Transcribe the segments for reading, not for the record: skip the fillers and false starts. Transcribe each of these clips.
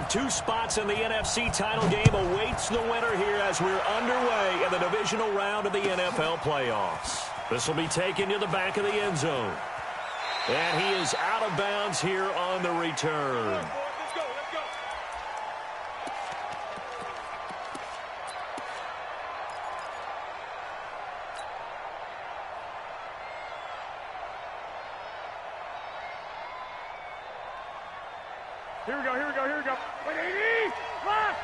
of two spots in the NFC title game awaits the winner here as we're underway in the divisional round of the NFL playoffs. This will be taken to the back of the end zone. And he is out of bounds here on the return. Here we go. Wait, 80! Lock!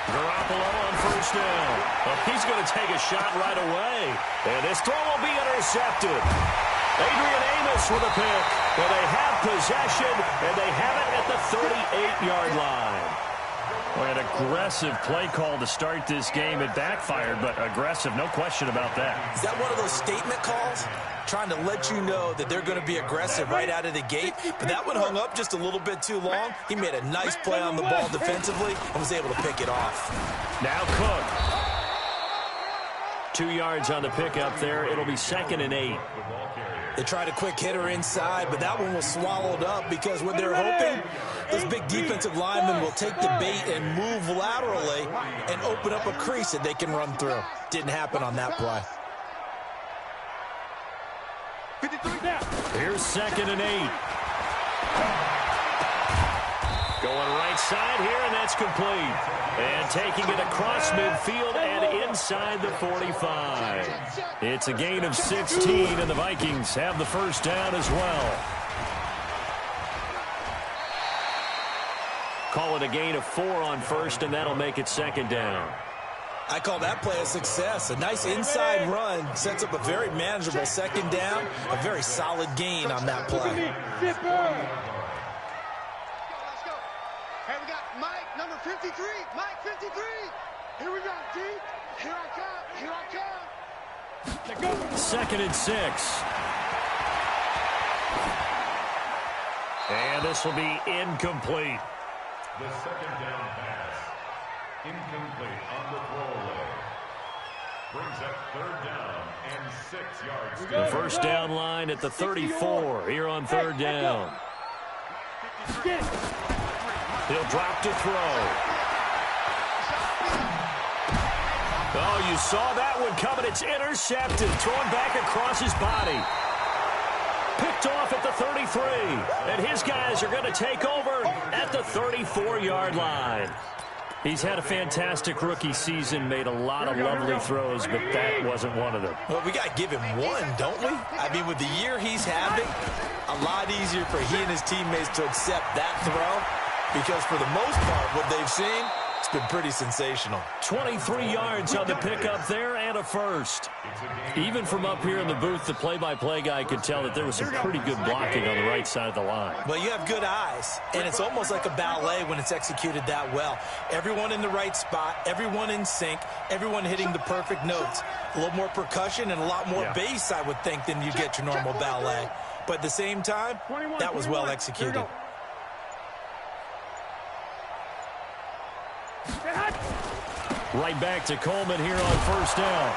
Garoppolo on first down. Well, he's going to take a shot right away. And this throw will be intercepted. Adrian Amos with a pick. Well, they have possession, and they have it at the 38-yard line. Well, an aggressive play call to start this game. It backfired, but aggressive, no question about that. Is that one of those statement calls? Trying to let you know that they're going to be aggressive right out of the gate. But that one hung up just a little bit too long. He made a nice play on the ball defensively and was able to pick it off. Now Cook. 2 yards on the pickup there. It'll be 2nd and 8. They tried a quick hitter inside, but that one was swallowed up because what they're hoping, those big defensive linemen will take the bait and move laterally and open up a crease that they can run through. Didn't happen on that play. Here's 2nd and 8. Going right side here, and that's complete. And taking it across midfield and inside the 45. It's a gain of 16, and the Vikings have the first down as well. Call it a gain of 4 on first, and that'll make it 2nd down. I call that play a success. A nice inside run sets up a very manageable 2nd down. A very solid gain on that play. Hey, we got Mike, number 53. Mike, 53. Here we go, D. Here I come. Let's go. 2nd and 6. And this will be incomplete. The 2nd down pass. Incomplete on the throwaway. Brings up 3rd down and 6 yards. The first down line at the 34 here on 3rd down. He'll drop to throw. Oh, you saw that one coming. It's intercepted. Thrown back across his body. Picked off at the 33. And his guys are going to take over at the 34-yard line. He's had a fantastic rookie season, made a lot of lovely throws, but that wasn't one of them. Well, we got to give him one, don't we? I mean, with the year he's having, a lot easier for he and his teammates to accept that throw because for the most part, what they've seen, it's been pretty sensational. 23 yards on the pickup there and a first. Even from up here in the booth, the play-by-play guy could tell that there was some pretty good blocking on the right side of the line. Well, you have good eyes, and it's almost like a ballet when it's executed that well. Everyone in the right spot, everyone in sync, everyone hitting the perfect notes. A little more percussion and a lot more bass, I would think, than you get your normal ballet. But at the same time, that was well executed. Right back to Coleman here on first down.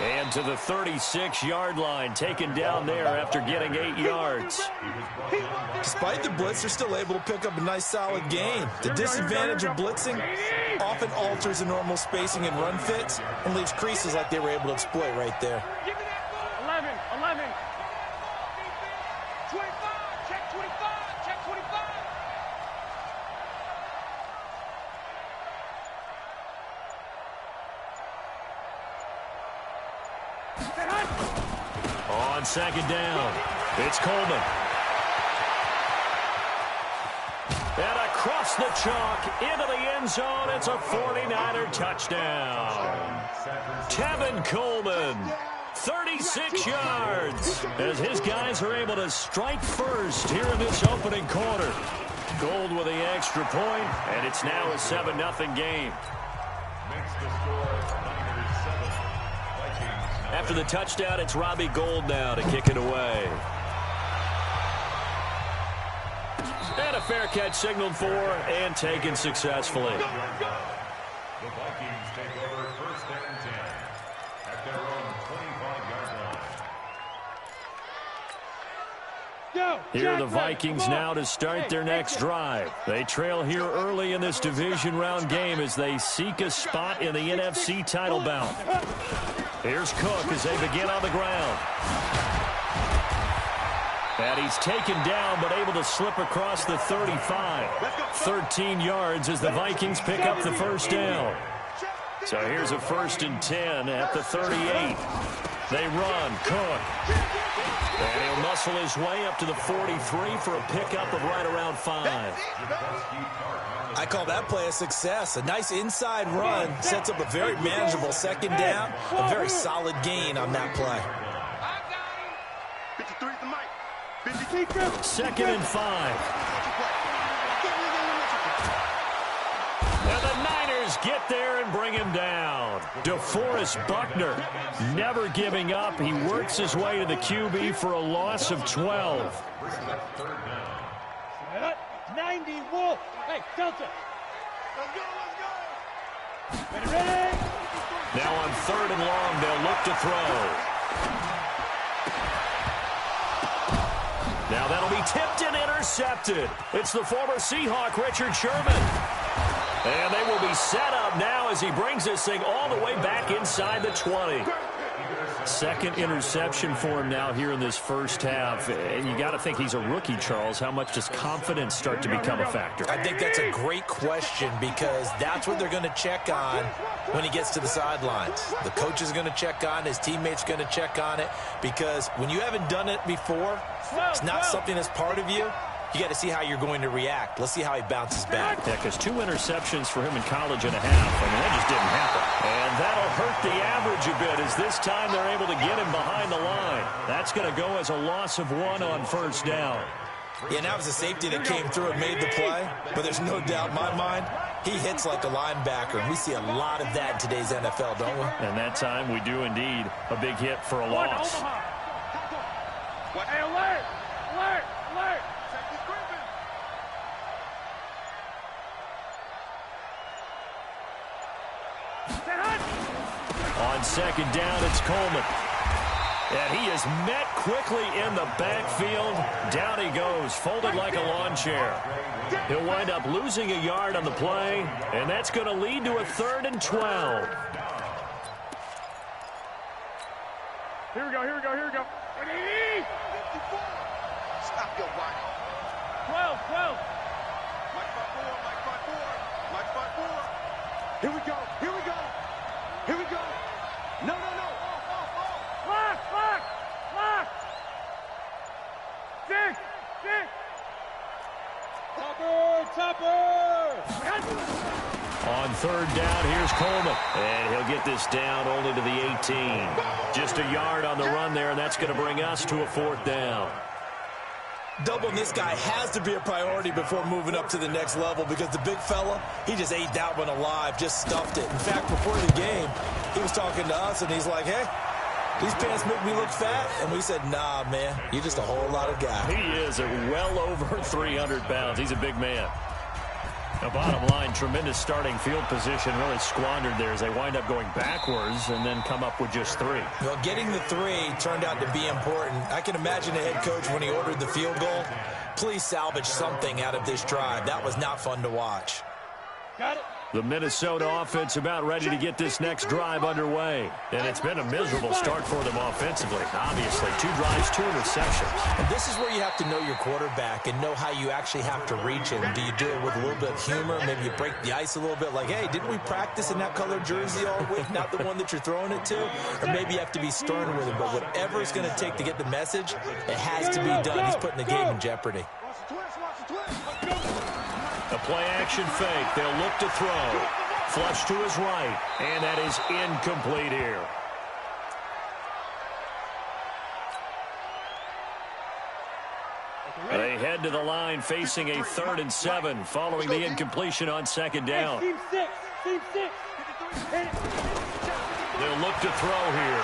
And to the 36-yard line, taken down there after getting 8 yards. Despite the blitz, they're still able to pick up a nice solid gain. The disadvantage of blitzing often alters the normal spacing and run fits and leaves creases like they were able to exploit right there. 11. 25. Check 25. Check 25. On 2nd down, it's Coleman. And across the chalk, into the end zone, it's a 49er touchdown. Tevin Coleman, 36 yards, as his guys are able to strike first here in this opening quarter. Gold with the extra point, and it's now a 7-0 game. Makes the score Niners 7. Vikings 9. After the touchdown, it's Robbie Gould now to kick it away. And a fair catch signaled for and taken successfully. The Vikings take over 1st and 10 at their own 25-yard line. Here are the Vikings now to start their next drive. They trail here early in this division round game as they seek a spot in the NFC title bout. Here's Cook as they begin on the ground. And he's taken down but able to slip across the 35. 13 yards as the Vikings pick up the first down. So here's a 1st and 10 at the 38. They run. Cook. And he'll muscle his way up to the 43 for a pickup of right around 5. I call that play a success. A nice inside run sets up a very manageable second down. A very solid gain on that play. 2nd and 5. And the Niners get there and bring him down. DeForest Buckner never giving up. He works his way to the QB for a loss of 12. 90 Wolf. Hey, Delta. Let's go. Ready? Now on 3rd and long, they'll look to throw. Now that'll be tipped and intercepted. It's the former Seahawk, Richard Sherman. And they will be set up now as he brings this thing all the way back inside the 20. 2nd interception for him now here in this first half. And you got to think he's a rookie, Charles. How much does confidence start to become a factor? I think that's a great question because that's what they're going to check on when he gets to the sidelines. The coach is going to check on, his teammates going to check on it, because when you haven't done it before, it's not something that's part of you. You got to see how you're going to react. Let's see how he bounces back. Yeah, because 2 interceptions for him in college and a half. I mean, that just didn't happen. And that'll hurt the average a bit as this time they're able to get him behind the line. That's going to go as a loss of 1 on 1st down. Yeah, and that was a safety that came through and made the play. But there's no doubt in my mind, he hits like a linebacker. And we see a lot of that in today's NFL, don't we? And that time we do indeed a big hit for a loss. Hey, alert! Alert! Alert! On 2nd down, it's Coleman. And he is met quickly in the backfield. Down he goes, folded like a lawn chair. He'll wind up losing a yard on the play, and that's going to lead to a 3rd and 12. Here we go, here we go, here we go. Stop your body. 12, 12. Mike 5-4, Mike 5-4. Here we go, here we go. Here we go. No, no, no. Lock, lock, lock. 6, 6. Topper. On 3rd down, here's Coleman. And he'll get this down only to the 18. Just a yard on the run there, and that's going to bring us to a 4th down. Doubling this guy has to be a priority before moving up to the next level, because the big fella, he just ate that one alive, just stuffed it. In fact, before the game, he was talking to us, and he's like, hey, these pants make me look fat. And we said, nah, man, you're just a whole lot of guy. He is well over 300 pounds. He's a big man. The bottom line, tremendous starting field position, really squandered there as they wind up going backwards and then come up with just 3. Well, getting the 3 turned out to be important. I can imagine the head coach when he ordered the field goal. Please salvage something out of this drive. That was not fun to watch. Got it. The Minnesota offense about ready to get this next drive underway. And it's been a miserable start for them offensively. Obviously, 2 drives, 2 interceptions. And this is where you have to know your quarterback and know how you actually have to reach him. Do you do it with a little bit of humor? Maybe you break the ice a little bit like, hey, didn't we practice in that colored jersey all week, not the one that you're throwing it to? Or maybe you have to be stern with him. But whatever it's going to take to get the message, it has to be done. He's putting the game in jeopardy. A play-action fake. They'll look to throw. Flush to his right. And that is incomplete here. They head to the line facing a 3rd and 7 following the incompletion on 2nd down. Team 6. Team 6. They'll look to throw here.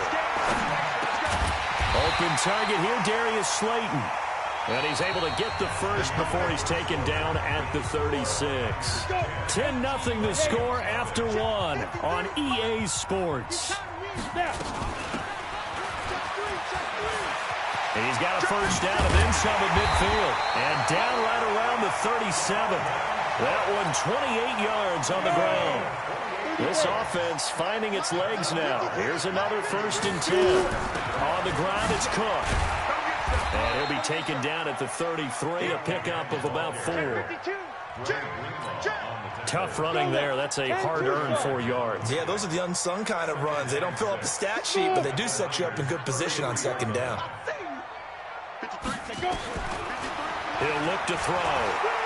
Open target here, Darius Slayton. And he's able to get the first before he's taken down at the 36. 10-0 the score after 1 on EA Sports. And he's got a first down and then some at midfield. And down right around the 37th. That one 28 yards on the ground. This offense finding its legs now. Here's another 1st and 10. On the ground, it's Cook. And he'll be taken down at the 33, a pickup of about 4. Tough running there. That's a hard-earned 4 yards. Yeah, those are the unsung kind of runs. They don't fill up the stat sheet, but they do set you up in good position on 2nd down. He'll look to throw.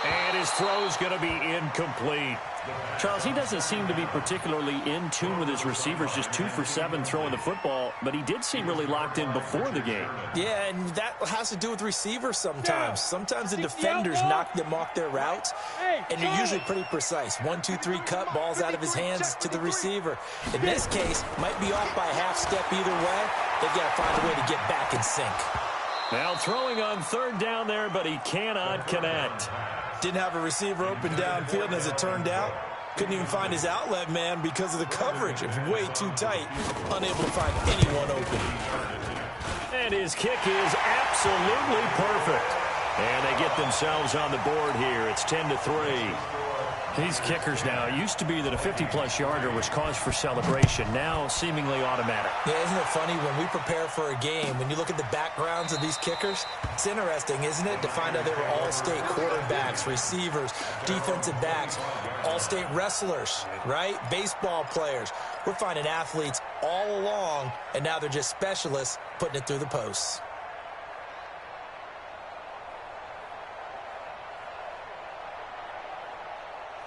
And his throw's going to be incomplete. Charles, he doesn't seem to be particularly in tune with his receivers, just 2 for 7 throwing the football, but he did seem really locked in before the game. Yeah, and that has to do with receivers sometimes. Sometimes the defenders knock them off their routes, and you're usually pretty precise. 1, 2, 3 cut, balls out of his hands to the receiver. In this case, might be off by a half step either way. They've got to find a way to get back in sync. Now throwing on 3rd down there, but he cannot connect. Didn't have a receiver open downfield, and as it turned out, couldn't even find his outlet man because of the coverage. It was way too tight, unable to find anyone open. And his kick is absolutely perfect. And they get themselves on the board here. It's 10-3. These kickers now, it used to be that a 50-plus yarder was cause for celebration. Now seemingly automatic. Yeah, isn't it funny when we prepare for a game, when you look at the backgrounds of these kickers, it's interesting, isn't it, to find out they were all-state quarterbacks, receivers, defensive backs, all-state wrestlers, right? Baseball players. We're finding athletes all along, and now they're just specialists putting it through the posts.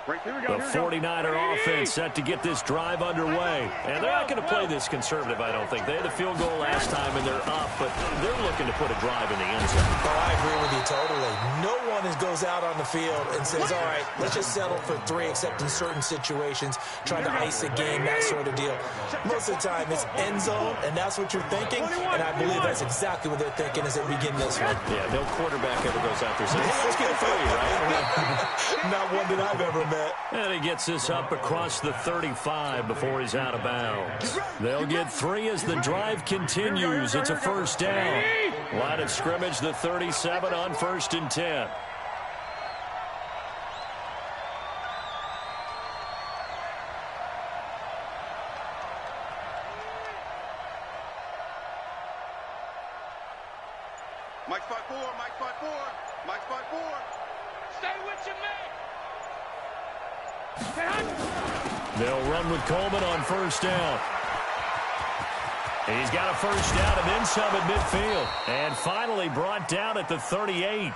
The 49er offense set to get this drive underway. And they're not going to play this conservative, I don't think. They had the field goal last time, and they're up, but they're looking to put a drive in the end zone. Oh, I agree with you totally. No one goes out on the field and says, all right, let's just settle for 3, except in certain situations, trying to ice a game, that sort of deal. Most of the time, it's end zone, and that's what you're thinking, and I believe that's exactly what they're thinking as they begin this one. Yeah, no quarterback ever goes out there saying, hey, let's get 3, right? Not one that I've ever met. And he gets this up across the 35 before he's out of bounds. They'll get 3 as the drive continues. It's a 1st down. Line of scrimmage, the 37 on 1st and 10. Mike spot 4, Mike spot 4, Mike spot 4. Stay with your man. They'll run with Coleman on 1st down. He's got a 1st down and then some at midfield. And finally brought down at the 38.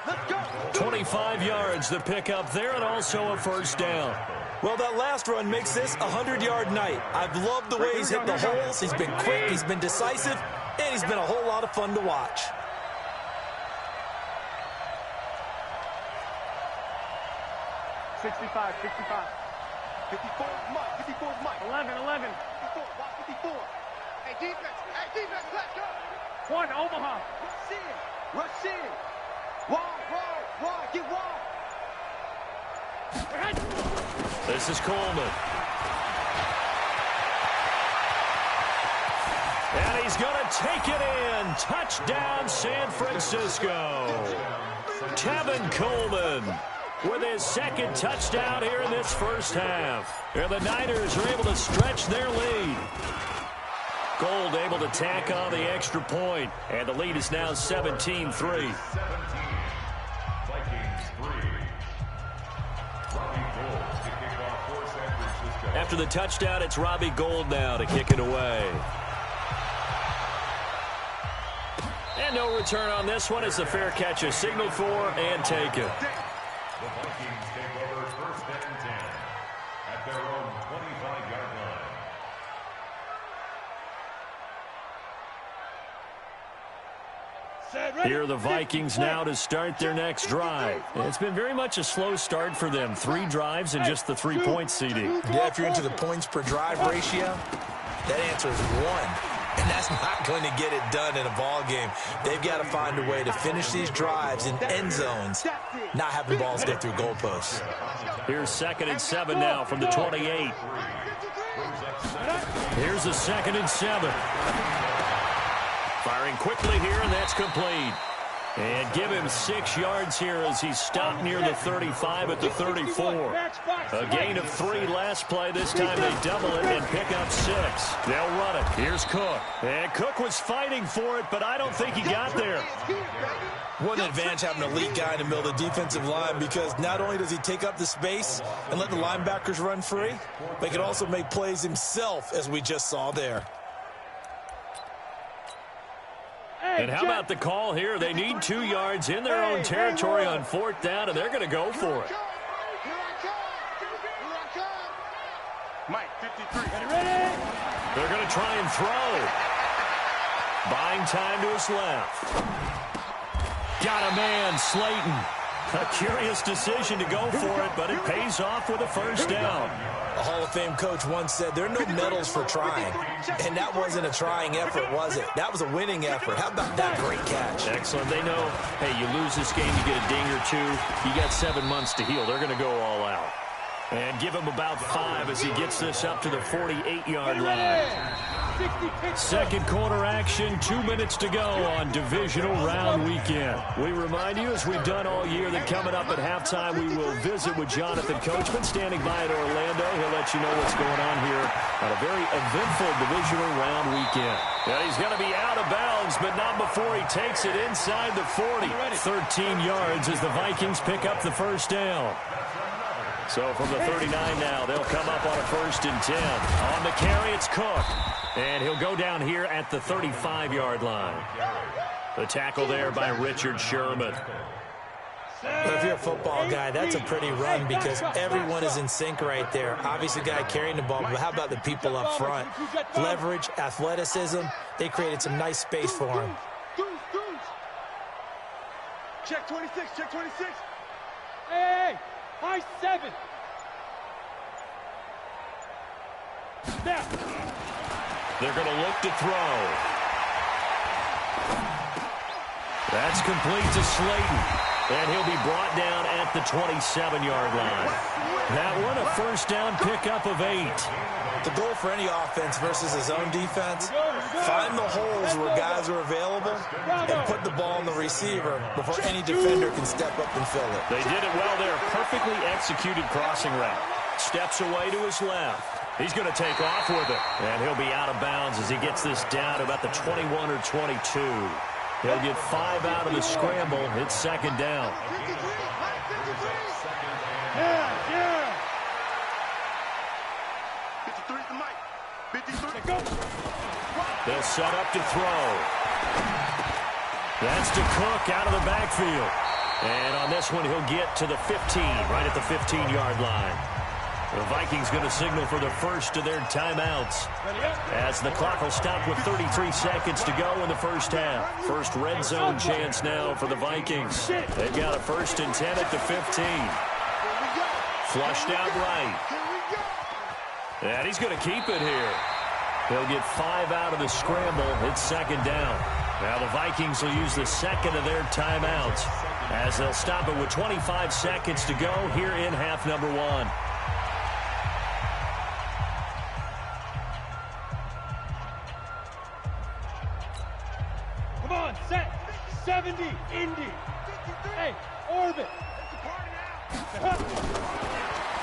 25 yards the pickup there, and also a 1st down. Well, that last run makes this a 100-yard night. I've loved the way he's hit the holes. He's been quick, he's been decisive, and he's been a whole lot of fun to watch. $65, 55. 54 is Mike. 54 is Mike. 11. 54. Watch 54. Hey, defense, let's go. 1, Omaha. Rush in. Wide. Get wide. This is Coleman. And he's going to take it in. Touchdown, San Francisco. Tevin Coleman with his 2nd touchdown here in this 1st half. And the Niners are able to stretch their lead. Gold able to tack on the extra point. And the lead is now 17-3. After the touchdown, it's Robbie Gould now to kick it away. And no return on this one. It's a fair catch, a signal for, and taken. The Vikings take over 1st and 10 at their own 25-yard line. Here are the Vikings now to start their next drive. It's been very much a slow start for them. 3 drives and just the 3-point seeding. Yeah, if you're into the points per drive ratio, that answer is 1. And that's not going to get it done in a ball game. They've got to find a way to finish these drives in end zones, not having balls go through goalposts. Here's 2nd and 7 now from the 28. Here's a 2nd and 7. Firing quickly here, and that's complete. And give him 6 yards here as he's stopped near the 35 at the 34. A gain of 3 last play. This time they double it and pick up 6. They'll run it. Here's Cook. And Cook was fighting for it, but I don't think he got there. What an advantage having an elite guy in the middle of the defensive line, because not only does he take up the space and let the linebackers run free, but he can also make plays himself, as we just saw there. And how about the call here? They need 2 yards in their own territory on 4th down, and they're going to go for it. Mike, 53. Ready? They're going to try and throw. Buying time to his left. Got a man, Slayton. A curious decision to go for it, but it pays off with a 1st down. A Hall of Fame coach once said, there are no medals for trying. And that wasn't a trying effort, was it? That was a winning effort. How about that great catch? Excellent. They know, hey, you lose this game, you get a ding or 2. You got 7 months to heal. They're going to go all out. And give him about 5 as he gets this up to the 48-yard line. 2nd quarter action, 2 minutes to go on divisional round weekend. We remind you, as we've done all year, that coming up at halftime, we will visit with Jonathan Coachman standing by at Orlando. He'll let you know what's going on here on a very eventful divisional round weekend. Now he's going to be out of bounds, but not before he takes it inside the 40. 13 yards as the Vikings pick up the 1st down. So from the 39 now, they'll come up on a 1st and 10. On the carry, it's Cook. And he'll go down here at the 35-yard line. The tackle there by Richard Sherman. Well, if you're a football guy, that's a pretty run because everyone is in sync right there. Obviously, the guy carrying the ball, but how about the people up front? Leverage, athleticism, they created some nice space for him. Check 26, check 26. Hey, high 7. Snap. They're going to look to throw. That's complete to Slayton. And he'll be brought down at the 27-yard line. That one, a 1st down pickup of 8. The goal for any offense versus his own defense, find the holes where guys are available and put the ball on the receiver before any defender can step up and fill it. They did it well there. Perfectly executed crossing route. Steps away to his left. He's going to take off with it. And he'll be out of bounds as he gets this down to about the 21 or 22. He'll get 5 out of the scramble. It's 2nd down. Yeah. 53 to Mike. 53. They'll set up to throw. That's to Cook out of the backfield. And on this one, he'll get to the 15, right at the 15-yard line. The Vikings going to signal for the first of their timeouts as the clock will stop with 33 seconds to go in the 1st half. First red zone chance now for the Vikings. They've got a 1st and 10 at the 15. Flushed out right. And he's going to keep it here. He'll get 5 out of the scramble. It's 2nd down. Now the Vikings will use the 2nd of their timeouts as they'll stop it with 25 seconds to go here in half number 1. Come on, set. 70, Indy. Hey, orbit.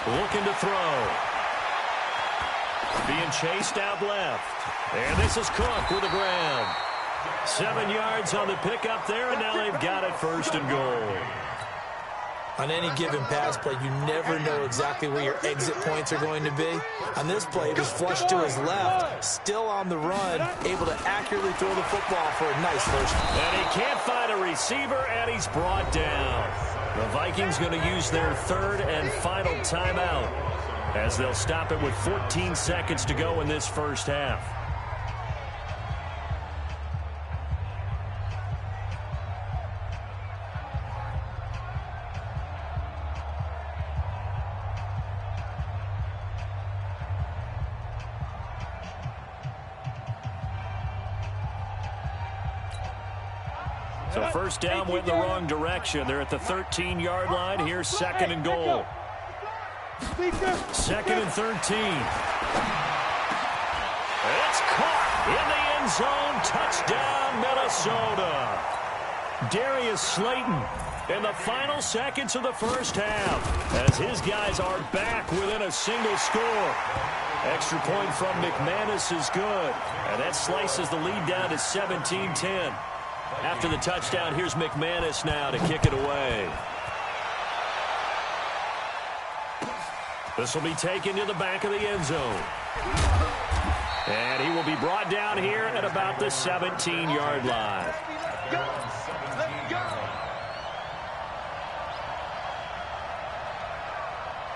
Looking to throw. Being chased out left. And this is Cook with the ground. 7 yards on the pickup there, and now they've got it 1st and goal. On any given pass play, you never know exactly where your exit points are going to be. On this play, it was flushed to his left, still on the run, able to accurately throw the football for a nice 1st. And he can't find a receiver, and he's brought down. The Vikings going to use their 3rd and final timeout as they'll stop it with 14 seconds to go in this 1st half. So 1st down went in the wrong direction. They're at the 13-yard line. Here's 2nd and goal. 2nd and 13. It's caught in the end zone. Touchdown, Minnesota. Darius Slayton in the final seconds of the first half as his guys are back within a single score. Extra point from McManus is good, and that slices the lead down to 17-10. After the touchdown, here's McManus now to kick it away. This will be taken to the back of the end zone. And he will be brought down here at about the 17-yard line. Let's go.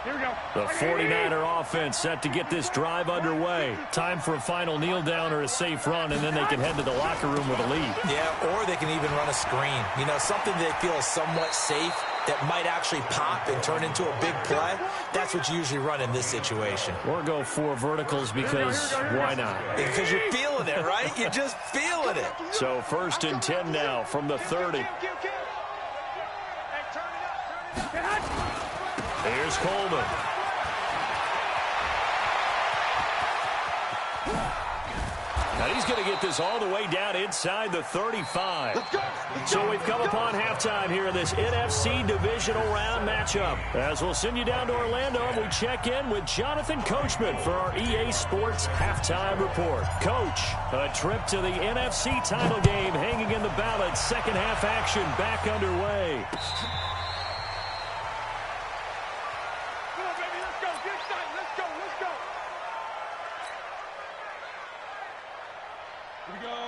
Here we go. The 49er offense set to get this drive underway. Time for a final kneel down or a safe run, and then they can head to the locker room with a lead. Yeah, or they can even run a screen. You know, something they feel is somewhat safe that might actually pop and turn into a big play. That's what you usually run in this situation. Or go 4 verticals because why not? Because you're feeling it, right? You're just feeling it. So 1st and 10 now from the 30. Here's Coleman. Now he's going to get this all the way down inside the 35. So we've come upon halftime here in this NFC divisional round matchup. As we'll send you down to Orlando, and we check in with Jonathan Coachman for our EA Sports halftime report. Coach, a trip to the NFC title game hanging in the balance. Second half action back underway.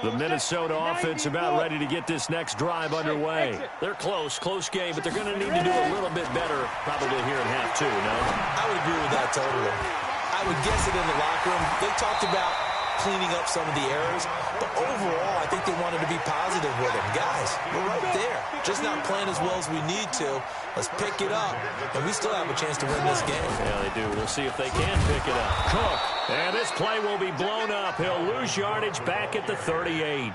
The Minnesota offense about ready to get this next drive underway. They're close game, but they're going to need to do a little bit better probably here in half 2, no? I would agree with that totally. I would guess it in the locker room. They talked about cleaning up some of the errors, but overall, I think they wanted to be positive with them. Guys, we're right there. Just not playing as well as we need to. Let's pick it up, and we still have a chance to win this game. Yeah, they do. We'll see if they can pick it up. Cook, and this play will be blown up. He'll lose yardage back at the 38.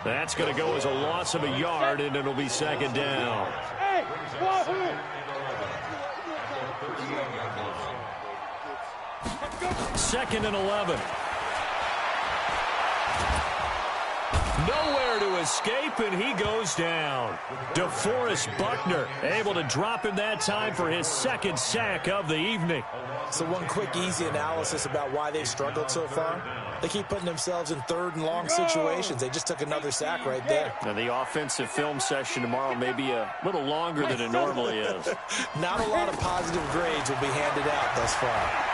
That's going to go as a loss of a yard, and it'll be second down. Hey, Second and 11. Nowhere to escape, and he goes down. DeForest Buckner able to drop in that time for his second sack of the evening. So one quick, easy analysis about why they've struggled so far. They keep putting themselves in 3rd and long situations. They just took another sack right there. Now, the offensive film session tomorrow may be a little longer than it normally is. Not a lot of positive grades will be handed out thus far.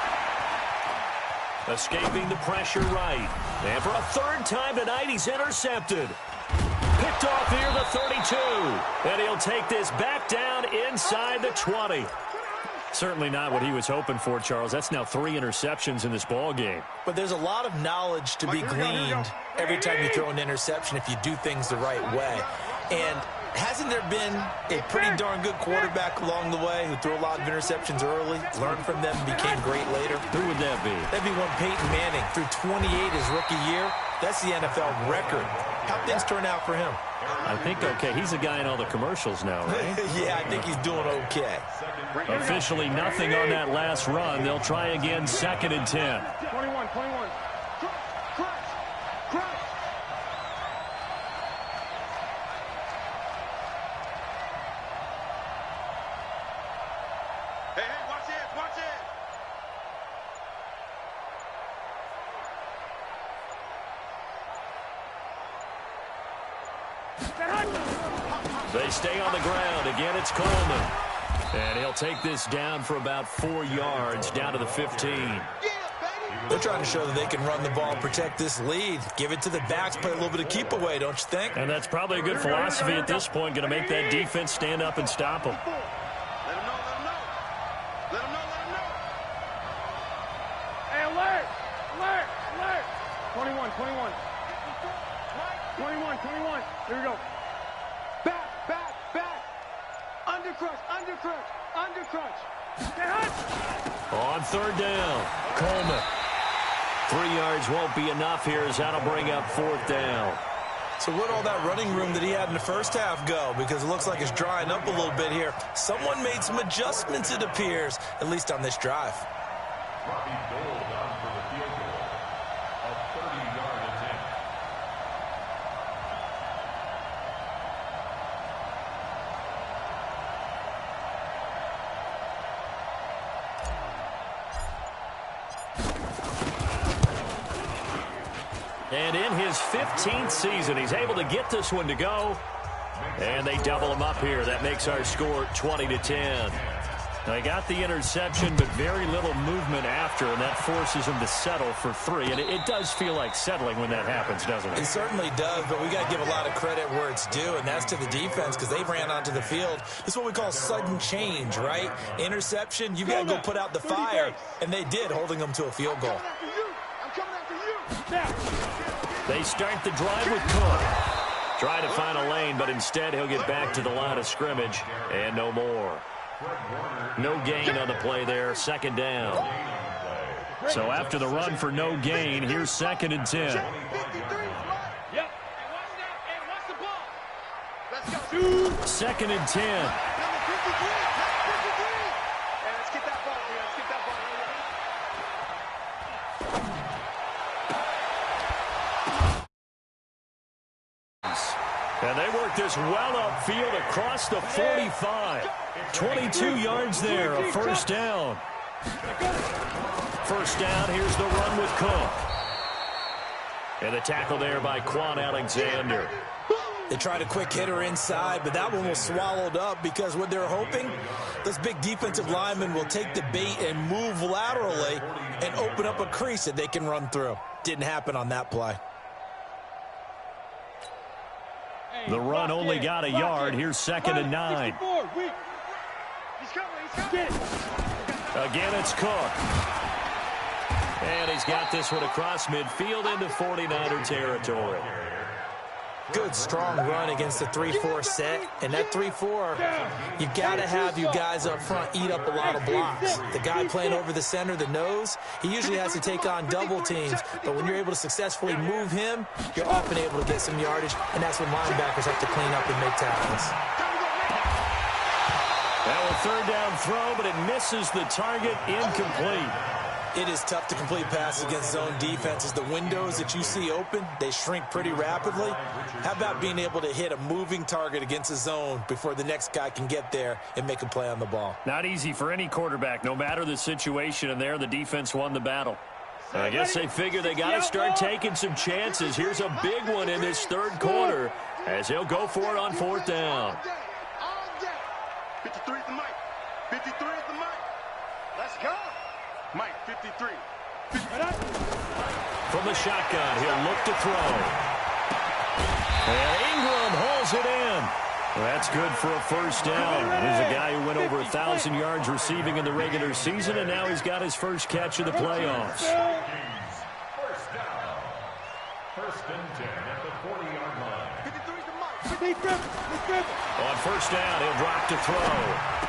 Escaping the pressure right. And for a 3rd time tonight, he's intercepted. Picked off here the 32. And he'll take this back down inside the 20. Certainly not what he was hoping for, Charles. That's now 3 interceptions in this ball game. But there's a lot of knowledge to be gleaned every time you throw an interception if you do things the right way. And hasn't there been a pretty darn good quarterback along the way who threw a lot of interceptions early, learned from them, became great later? Who would that be? That'd be one Peyton Manning. Threw 28 his rookie year. That's the NFL record. How things turn out for him? I think okay. He's a guy in all the commercials now, right? Yeah, I think he's doing okay. Officially nothing on that last run. They'll try again 2nd and 10. 21. Hey, watch it. They stay on the ground. Again, it's Coleman. And he'll take this down for about 4 yards, down to the 15. They're trying to show that they can run the ball and protect this lead. Give it to the backs, play a little bit of keep away, don't you think? And that's probably a good philosophy at this point, going to make that defense stand up and stop them. Let him know. Hey, alert! 21. 21. Here we go. Back. Undercrush. On 3rd down, Coleman. 3 yards won't be enough here as that'll bring up 4th down. So where'd all that running room that he had in the first half go? Because it looks like it's drying up a little bit here. Someone made some adjustments, it appears, at least on this drive. Robbie Gould on for the field goal. A And in his 15th season, he's able to get this one to go. And they double him up here. That makes our score 20-10. They got the interception, but very little movement after, and that forces them to settle for 3. And it does feel like settling when that happens, doesn't it? It certainly does, but we got to give a lot of credit where it's due, and that's to the defense because they ran onto the field. This is what we call sudden change, right? Interception, you got to go put out the fire, and they did, holding them to a field goal. They start the drive with Cook. Try to find a lane, but instead he'll get back to the line of scrimmage, and no more. No gain on the play there, second down. So after the run for no gain, here's 2nd and 10. Yep. 2nd and 10. And they work this well upfield across the 45. 22 yards there, a first down. First down, here's the run with Cook. And the tackle there by Quan Alexander. They tried a quick hitter inside, but that one was swallowed up because what they're hoping, those big defensive linemen will take the bait and move laterally and open up a crease that they can run through. Didn't happen on that play. The run only got a yard. Here's 2nd and 9. Again, it's Cook. And he's got this one across midfield into 49er territory. Good, strong run against the 3-4 set. And that 3-4, you got to have you guys up front eat up a lot of blocks. The guy playing over the center, the nose, he usually has to take on double teams. But when you're able to successfully move him, you're often able to get some yardage. And that's when linebackers have to clean up and make tackles. Now a third down throw, but it misses the target, incomplete. It is tough to complete passes against zone defenses. The windows that you see open, they shrink pretty rapidly. How about being able to hit a moving target against a zone before the next guy can get there and make a play on the ball? Not easy for any quarterback, no matter the situation, and there the defense won the battle. I guess they figure they got to start taking some chances. Here's a big one in this third quarter as he'll go for it on 4th down. 53 is the mic. 53 is the mic. Let's go. Mike, 53. From the shotgun, he'll look to throw. And Ingram hauls it in. That's good for a first down. Here's a guy who went over 1,000 yards receiving in the regular season, and now he's got his first catch of the playoffs. First down. 1st and 10 at the 40-yard line. 53 is the mic. On first down, he'll drop to throw.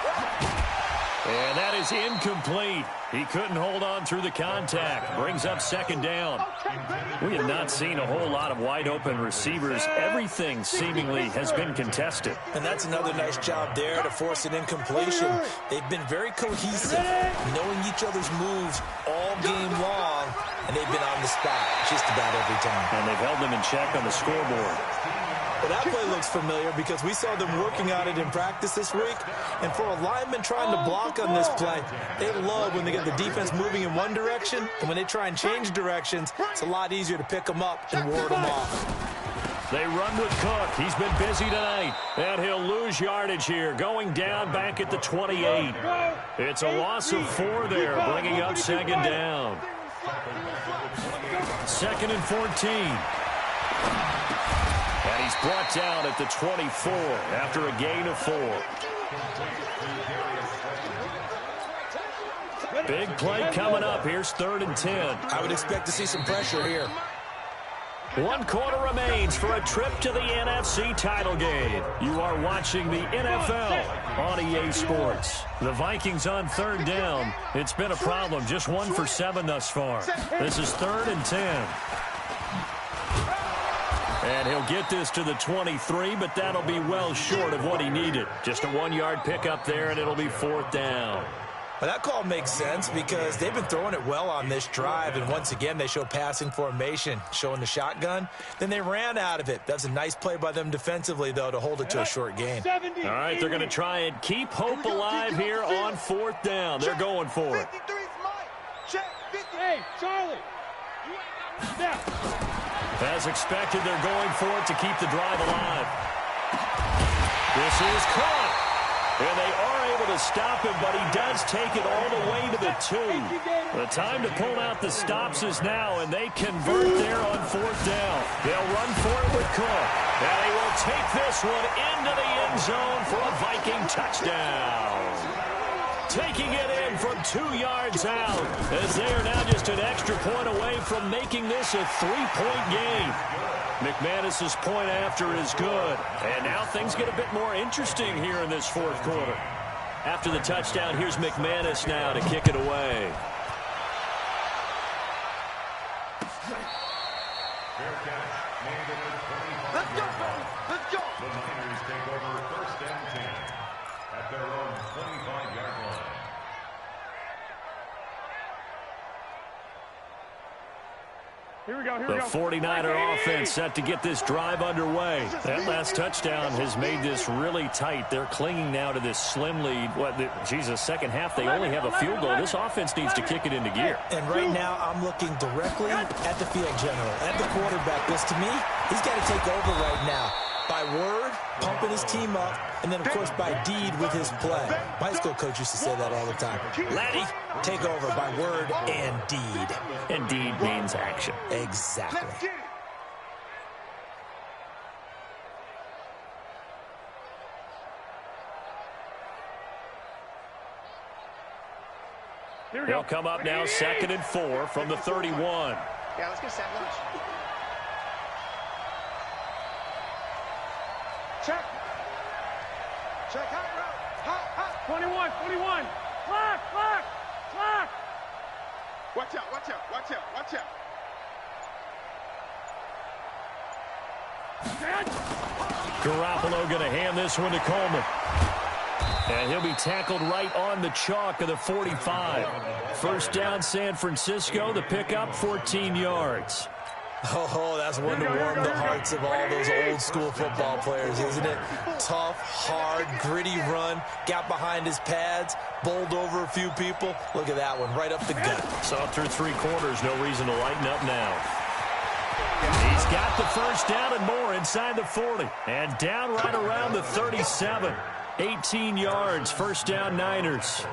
And that is incomplete. He couldn't hold on through the contact. Brings up 2nd down. We have not seen a whole lot of wide-open receivers. Everything seemingly has been contested. And that's another nice job there to force an incompletion. They've been very cohesive, knowing each other's moves all game long, and they've been on the spot just about every time. And they've held them in check on the scoreboard. Well, that play looks familiar because we saw them working on it in practice this week. And for a lineman trying to block on this play, they love when they get the defense moving in one direction. And when they try and change directions, it's a lot easier to pick them up and ward them off. They run with Cook. He's been busy tonight. And he'll lose yardage here, going down back at the 28. It's a loss of 4 there, bringing up 2nd down. 2nd and 14. And he's brought down at the 24 after a gain of 4. Big play coming up. Here's 3rd and 10. I would expect to see some pressure here. 1 quarter remains for a trip to the NFC title game. You are watching the NFL on EA Sports. The Vikings on 3rd down. It's been a problem. Just 1 for 7 thus far. This is 3rd and 10. And he'll get this to the 23, but that'll be well short of what he needed. Just a 1-yard pickup there, and it'll be 4th down. Well, that call makes sense because they've been throwing it well on this drive, and once again, they show passing formation, showing the shotgun. Then they ran out of it. That's a nice play by them defensively, though, to hold it to a short gain. All right, they're going to try and keep hope alive here on 4th down. They're going for it. 53 is Mike. Check 50. Hey, Charlie. As expected, they're going for it to keep the drive alive. This is caught. And they are able to stop him, but he does take it all the way to the 2. The time to pull out the stops is now, and they convert there on 4th down. They'll run for it with Cook. And he will take this one into the end zone for a Viking touchdown. Taking it in from 2 yards out, as they are now just an extra point away from making this a 3-point game. McManus's point after is good. And now things get a bit more interesting here in this 4th quarter. After the touchdown, here's McManus now to kick it away. Let's go, baby. Let's go. The Niners take over 1st and 10 at their own 25-yard line. Here we go, here The we go. 49er offense set to get this drive underway. That last touchdown has made this really tight. They're clinging now to this slim lead. Jesus, second half, they only have a field goal. This offense needs to kick it into gear. And right now, I'm looking directly at the field general, at the quarterback, because to me, he's got to take over right now. By word, pumping his team up, and then, of course, by deed with his play. My high school coach used to say that all the time. Laddie, take over by word and deed. And deed means action. Exactly. Let's get it. Here we They'll go. come up now 2nd and 4 from the 31. Yeah, let's get a sandwich. Check. Check. Hot route. Hot. 21, 21. Clock, clock, clock. Watch out, watch out, watch out, watch out. Garoppolo going to hand this one to Coleman. And he'll be tackled right on the chalk of the 45. 1st down, San Francisco. The pickup, 14 yards. Oh, that's one to warm the hearts of all those old school football players, isn't it? Tough, hard, gritty run. Got behind his pads, bowled over a few people. Look at that one, right up the gut. Saw through 3 quarters. No reason to lighten up now. He's got the 1st down and more inside the 40. And down right around the 37. 18 yards, 1st down Niners.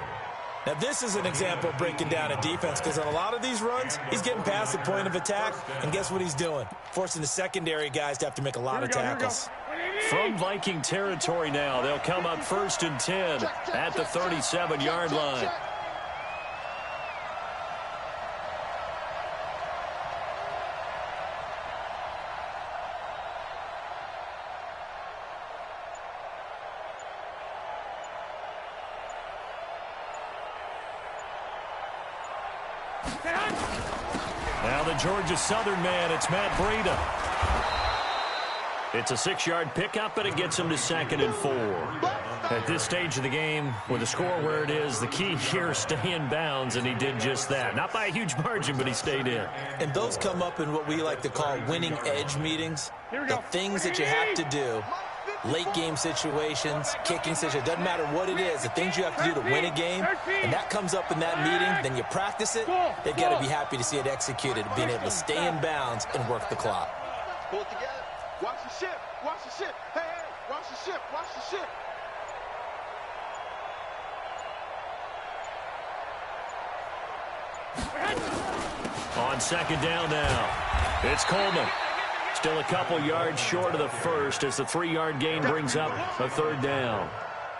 Now, this is an example of breaking down a defense, because on a lot of these runs, he's getting past the point of attack, and guess what he's doing? Forcing the secondary guys to have to make a lot of tackles. From Viking territory now, they'll come up 1st and 10 at the 37-yard line. Now the Georgia Southern man, it's Matt Breida. It's a 6-yard pickup, and it gets him to 2nd and 4. At this stage of the game, with the score where it is, the key here is stay in bounds, and he did just that. Not by a huge margin, but he stayed in. And those come up in what we like to call winning edge meetings. The things that you have to do, late game situations, kicking situations, doesn't matter what it is, the things you have to do to win a game, and that comes up in that meeting, then you practice it, they've got to be happy to see it executed, being able to stay in bounds and work the clock. Pull it together. Watch the ship. Watch the ship. Hey, hey. Watch the ship. Watch the ship. On 2nd down now, it's Coleman. Still a couple yards short of the 1st as the 3-yard gain brings up a 3rd down.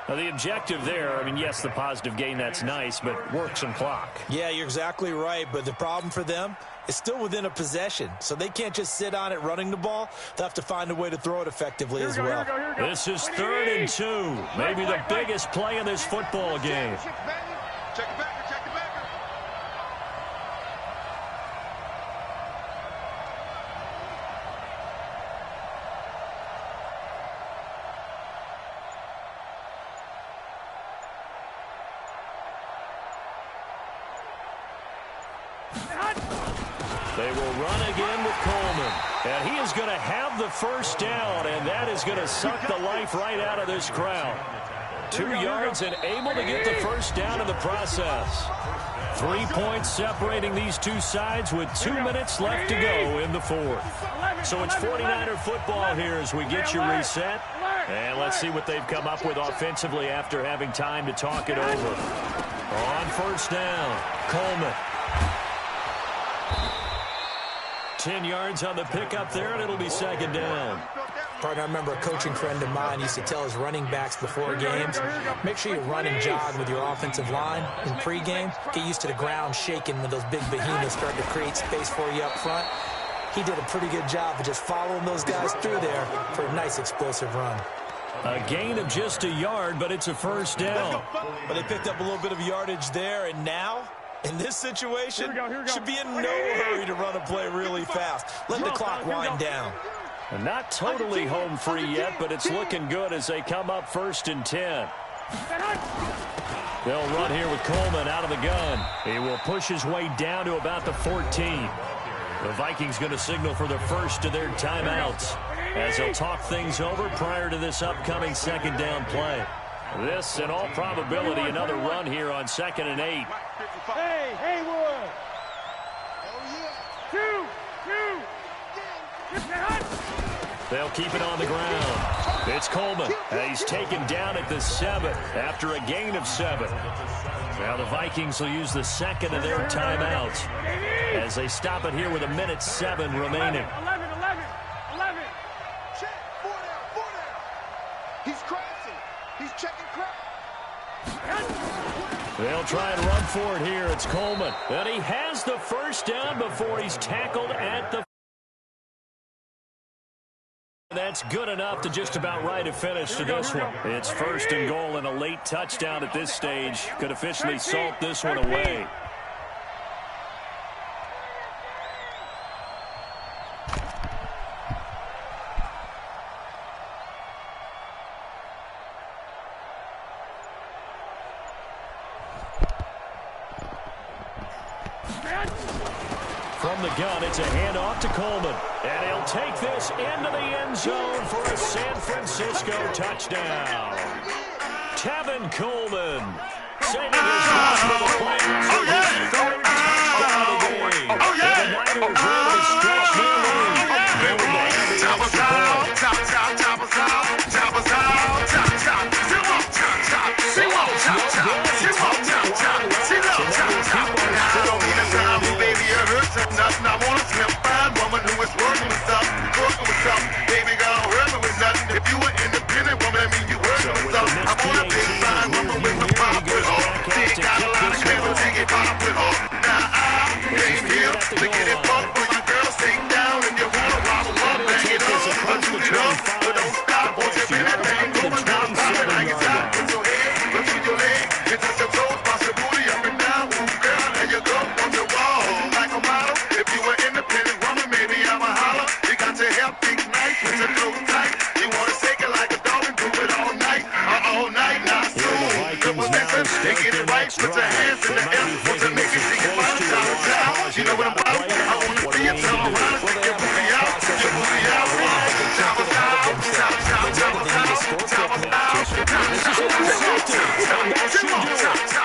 Now, the objective there, I mean, yes, the positive gain, that's nice, but work some clock. Yeah, you're exactly right, but the problem for them is still within a possession, so they can't just sit on it running the ball. They'll have to find a way to throw it effectively as well. This is 3rd and 2, maybe the biggest play in this football game. Check the backer. Check the backer. Check the backer. They will run again with Coleman. And he is going to have the 1st down, and that is going to suck the life right out of this crowd. 2 yards and able to get the first down in the process. 3 points separating these two sides with 2 minutes left to go in the fourth. So it's 49er football here as we get you reset. And let's see what they've come up with offensively after having time to talk it over. On first down, Coleman. 10 yards on the pickup there, and it'll be second down. Partner, I remember a coaching friend of mine used to tell his running backs before games, make sure you run and jog with your offensive line in pregame. Get used to the ground shaking when those big behemoths start to create space for you up front. He did a pretty good job of just following those guys through there for a nice explosive run. A gain of just a yard, but it's a first down. But they picked up a little bit of yardage there, and now, in this situation, should be in no hurry to run a play really fast. Let the clock wind down. Not totally home free yet, but it's looking good as they come up 1st and 10. They'll run here with Coleman out of the gun. He will push his way down to about the 14. The Vikings going to signal for the first of their timeouts as they'll talk things over prior to this upcoming second down play. This, in all probability, another run here on 2nd and 8. Hey, Haywood! Two! They'll keep it on the ground. It's Coleman. He's taken down at the 7 after a gain of 7. Now the Vikings will use the second of their timeouts as they stop it here with 1:07 remaining. 11. Check, 4 down. He's crashing. He's checking crap. They'll try and run for it here. It's Coleman. And he has the first down before he's tackled at the. That's good enough to just about write a finish to this one. It's 1st and goal, and a late touchdown at this stage could officially salt this one away. From the gun, it's a handoff to Coleman. And he'll take this into the end zone for a San Francisco touchdown. Tevin Coleman saving his hospital players for his 3rd touchdown of the game. And the Niners were able to stretch their lead. They were the heavy extra nothing. I want a slim, fine woman who is working with something. Baby girl, hurt me with nothing. If you an independent woman, that mean you working with something. I want a big fine woman with some pop with her. She ain't got a lot of cash, but she get pop with her. Now I came here to get it fucked for you girls. Take down if you wanna wobble up, bang it up, shoot it up, but don't stop. Won't you feel that thing going down? Pop it like it's hot. Put your head, between your legs, and touch your toes, bounce your booty up and down. Ooh, girl, there you go, on the wall like a model. If you were independent woman, maybe I'm a holler. You got your hair pink nice, with your clothes tight. You wanna shake it like a dog and do it all night, not soon. Simple listen, they get it right, put your hands in the air. Want to make it sing it by the time. You know what I'm about? I wanna see you turn around and stick your booty out. Your booty out. Chop, chop, chop, chop, chop, chop, chop, chop, chop, chop, chop, chop, chop, chop, chop, chop, chop, chop,